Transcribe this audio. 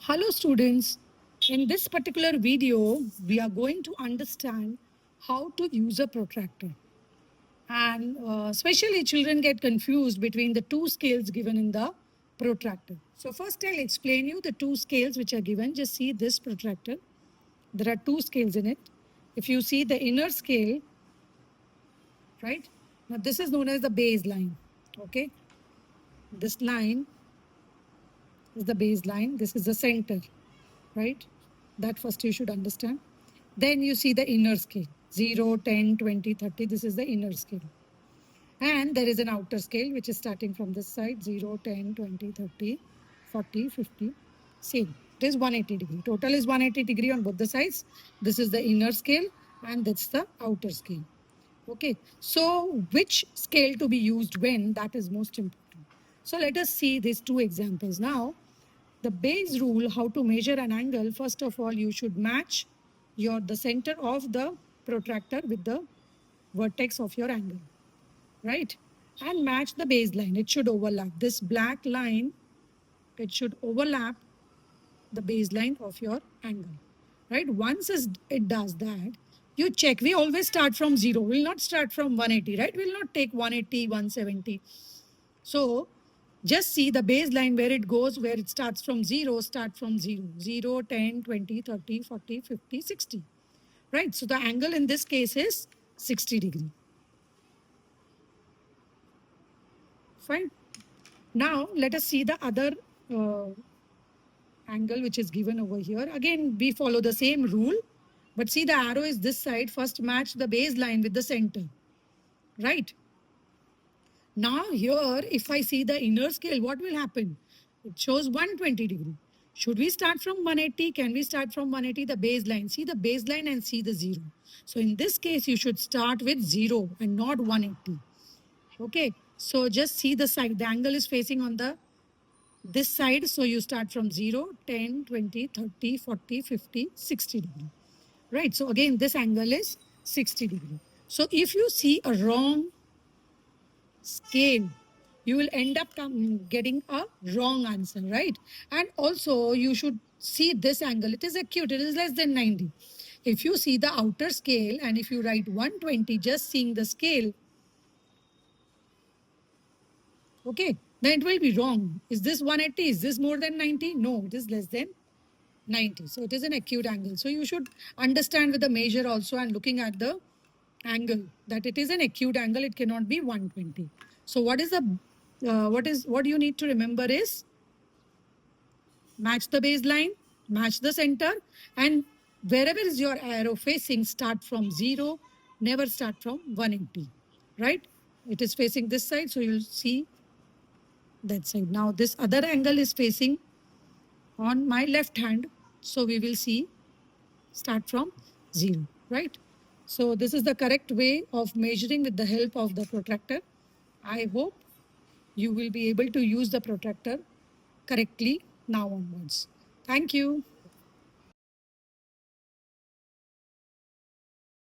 Hello students, in this particular video, we are going to understand how to use a protractor. And especially children get confused between the two scales given in the protractor. So first I'll explain you the two scales which are given. Just see this protractor. There are two scales in it. If you see the inner scale, right? Now this is known as the baseline, okay? This line is the baseline. This is the center, right? That first you should understand. Then you see the inner scale 0, 10, 20, 30. This is the inner scale. And there is an outer scale which is starting from this side 0, 10, 20, 30, 40, 50. Same. It is 180 degree. Total is 180 degree on both the sides. This is the inner scale and that's the outer scale. Okay. So which scale to be used when, that is most important. So let us see these two examples. Now, the Bayes rule, how to measure an angle, first of all, you should match the center of the protractor with the vertex of your angle, right? And match the baseline. It should overlap. This black line, it should overlap the baseline of your angle, right? Once it does that, you check. We always start from 0. We'll not start from 180, right? We'll not take 180, 170. So just see the baseline where it goes, where it starts from 0, start from 0. 0, 10, 20, 30, 40, 50, 60. Right? So the angle in this case is 60 degree. Fine. Now let us see the other angle which is given over here. Again, we follow the same rule, but see the arrow is this side. First match the baseline with the center. Right? Now here, if I see the inner scale, what will happen? It shows 120 degree. Should we start from 180? Can we start from 180? The baseline. See the baseline and see the 0. So in this case, you should start with 0 and not 180. Okay. So just see the side. The angle is facing on this side. So you start from 0, 10, 20, 30, 40, 50, 60 degree. Right. So again, this angle is 60 degree. So if you see a wrong scale, you will end up getting a wrong answer, right? And also you should see this angle. It is acute. It is less than 90. If you see the outer scale and if you write 120, just seeing the scale, okay, then it will be wrong. Is this 180? Is this more than 90? No, it is less than 90. So it is an acute angle. So you should understand with the measure also and looking at the angle that it is an acute angle. It cannot be 120. So what is the what you need to remember is match the baseline, match the center, and wherever is your arrow facing, start from 0, never start from 180, right? It is facing this side, so you'll see that side. Now this other angle is facing on my left hand, so we will see start from 0, right? So this is the correct way of measuring with the help of the protractor. I hope you will be able to use the protractor correctly now onwards. Thank you.